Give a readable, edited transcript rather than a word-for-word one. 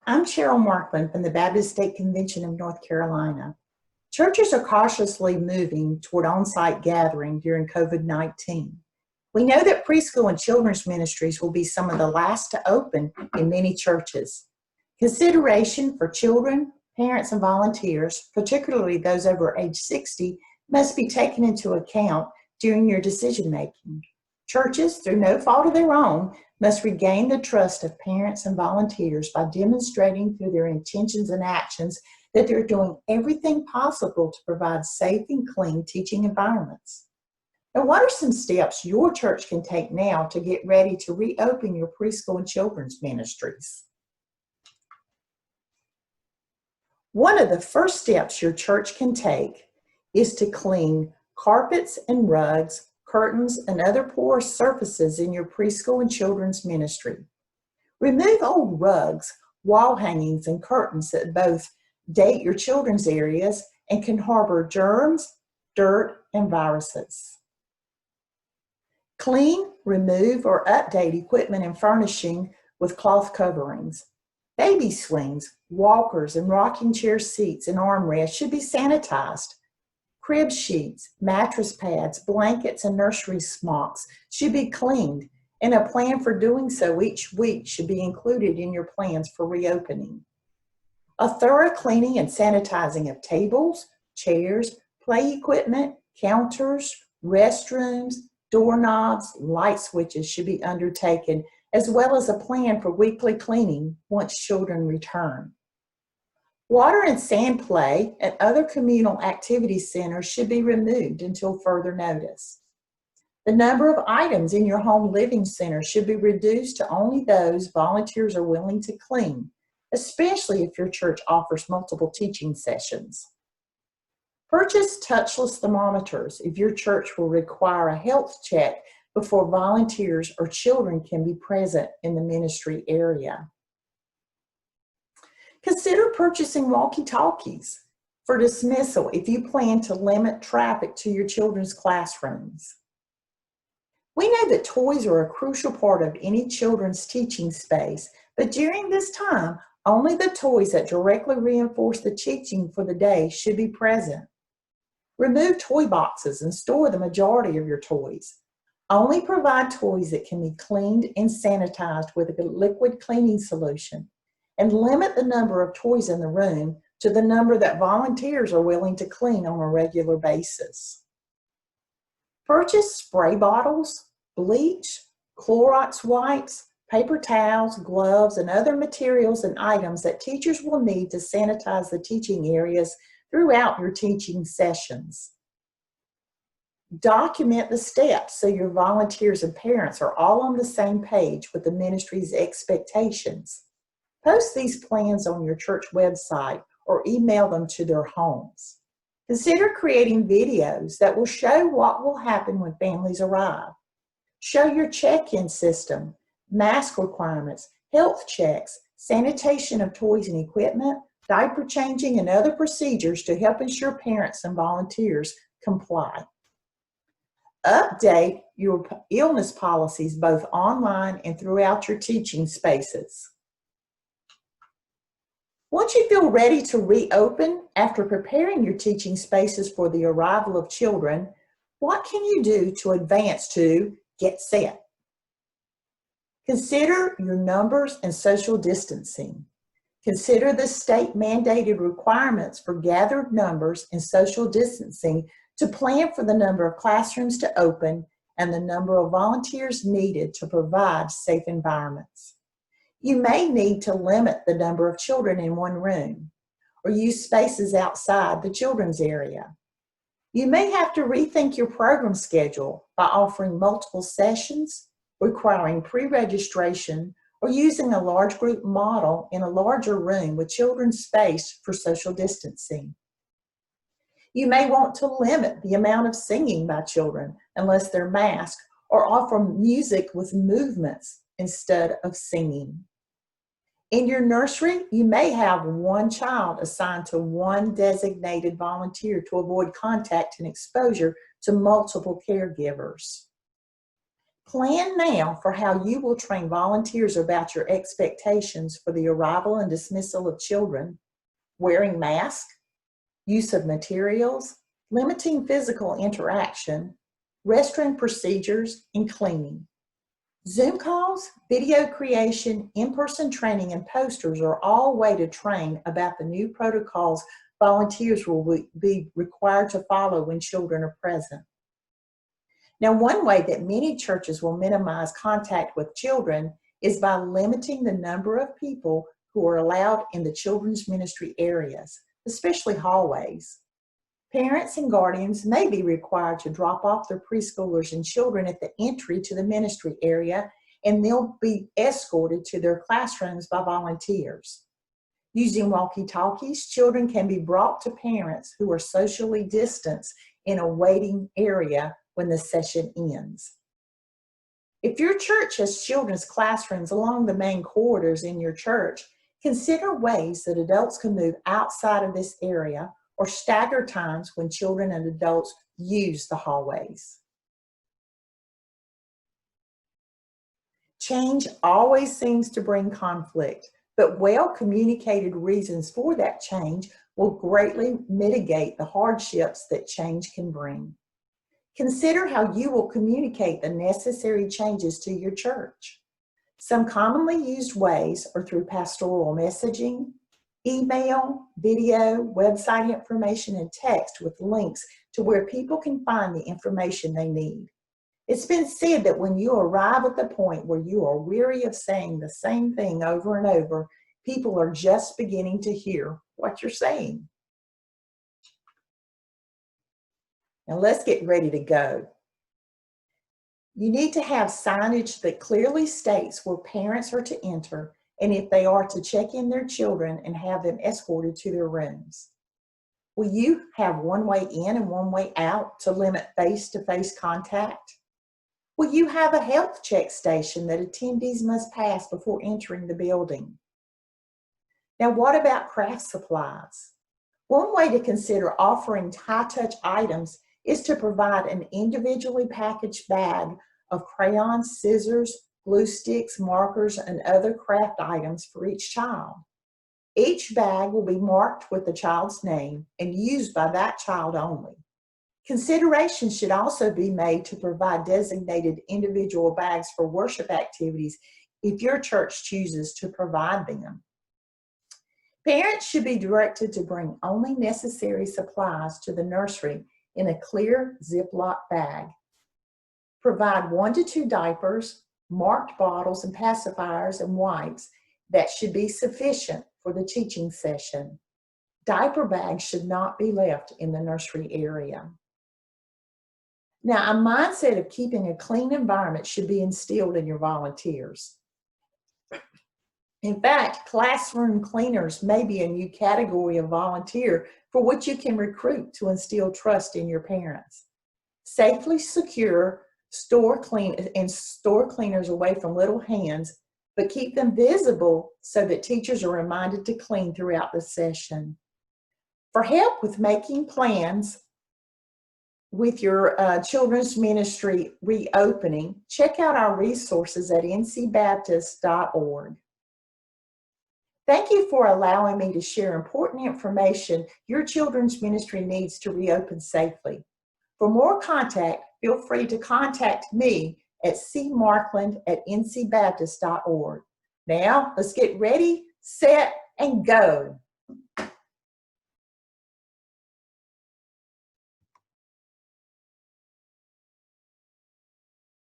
I'm Cheryl Markland from the Baptist State Convention of North Carolina. Churches are cautiously moving toward on-site gathering during COVID-19. We know that preschool and children's ministries will be some of the last to open in many churches. Consideration for children, parents, and volunteers, particularly those over age 60, must be taken into account during your decision-making. Churches, through no fault of their own, must regain the trust of parents and volunteers by demonstrating through their intentions and actions that they're doing everything possible to provide safe and clean teaching environments. Now, what are some steps your church can take now to get ready to reopen your preschool and children's ministries? One of the first steps your church can take is to clean carpets and rugs, curtains, and other porous surfaces in your preschool and children's ministry. Remove old rugs, wall hangings, and curtains that both date your children's areas and can harbor germs, dirt, and viruses. Clean, remove, or update equipment and furnishing with cloth coverings. Baby swings, walkers, and rocking chair seats and armrests should be sanitized. Crib sheets, mattress pads, blankets, and nursery smocks should be cleaned, and a plan for doing so each week should be included in your plans for reopening. A thorough cleaning and sanitizing of tables, chairs, play equipment, counters, restrooms, doorknobs, light switches should be undertaken, as well as a plan for weekly cleaning once children return. Water and sand play at other communal activity centers should be removed until further notice. The number of items in your home living center should be reduced to only those volunteers are willing to clean, especially if your church offers multiple teaching sessions. Purchase touchless thermometers if your church will require a health check before volunteers or children can be present in the ministry area. Consider purchasing walkie-talkies for dismissal if you plan to limit traffic to your children's classrooms. We know that toys are a crucial part of any children's teaching space, but during this time, only the toys that directly reinforce the teaching for the day should be present. Remove toy boxes and store the majority of your toys. Only provide toys that can be cleaned and sanitized with a liquid cleaning solution, and limit the number of toys in the room to the number that volunteers are willing to clean on a regular basis. Purchase spray bottles, bleach, Clorox wipes, paper towels, gloves, and other materials and items that teachers will need to sanitize the teaching areas throughout your teaching sessions. Document the steps so your volunteers and parents are all on the same page with the ministry's expectations. Post these plans on your church website or email them to their homes. Consider creating videos that will show what will happen when families arrive. Show your check-in system, mask requirements, health checks, sanitation of toys and equipment, diaper changing, and other procedures to help ensure parents and volunteers comply. Update your illness policies both online and throughout your teaching spaces. Once you feel ready to reopen after preparing your teaching spaces for the arrival of children, what can you do to advance to get set? Consider your numbers and social distancing. Consider the state-mandated requirements for gathered numbers and social distancing to plan for the number of classrooms to open and the number of volunteers needed to provide safe environments. You may need to limit the number of children in one room or use spaces outside the children's area. You may have to rethink your program schedule by offering multiple sessions, requiring pre-registration, or using a large group model in a larger room with children spaced for social distancing. You may want to limit the amount of singing by children unless they're masked, or offer music with movements instead of singing. In your nursery, you may have one child assigned to one designated volunteer to avoid contact and exposure to multiple caregivers. Plan now for how you will train volunteers about your expectations for the arrival and dismissal of children, wearing masks, use of materials, limiting physical interaction, restroom procedures, and cleaning. Zoom calls, video creation, in-person training, and posters are all ways to train about the new protocols volunteers will be required to follow when children are present. Now, one way that many churches will minimize contact with children is by limiting the number of people who are allowed in the children's ministry areas, especially hallways. Parents and guardians may be required to drop off their preschoolers and children at the entry to the ministry area, and they'll be escorted to their classrooms by volunteers. Using walkie-talkies, children can be brought to parents who are socially distanced in a waiting area when the session ends. If your church has children's classrooms along the main corridors in your church, consider ways that adults can move outside of this area or stagger times when children and adults use the hallways. Change always seems to bring conflict, but well-communicated reasons for that change will greatly mitigate the hardships that change can bring. Consider how you will communicate the necessary changes to your church. Some commonly used ways are through pastoral messaging, email, video, website information, and text with links to where people can find the information they need. It's been said that when you arrive at the point where you are weary of saying the same thing over and over, people are just beginning to hear what you're saying. Now let's get ready to go. You need to have signage that clearly states where parents are to enter and if they are to check in their children and have them escorted to their rooms. Will you have one way in and one way out to limit face-to-face contact? Will you have a health check station that attendees must pass before entering the building? Now, what about craft supplies? One way to consider offering high-touch items is to provide an individually packaged bag of crayons, scissors, glue sticks, markers, and other craft items for each child. Each bag will be marked with the child's name and used by that child only. Consideration should also be made to provide designated individual bags for worship activities if your church chooses to provide them. Parents should be directed to bring only necessary supplies to the nursery in a clear Ziploc bag. Provide 1 to 2 diapers, marked bottles and pacifiers and wipes that should be sufficient for the teaching session. Diaper bags should not be left in the nursery area. Now, a mindset of keeping a clean environment should be instilled in your volunteers. In fact, classroom cleaners may be a new category of volunteer for which you can recruit to instill trust in your parents. Safely secure store cleaners away from little hands, but keep them visible so that teachers are reminded to clean throughout the session. For help with making plans with your children's ministry reopening, check out our resources at ncbaptist.org. Thank you for allowing me to share important information your children's ministry needs to reopen safely. For more contact, feel free to contact me at cmarkland@ncbaptist.org. Now, let's get ready, set, and go.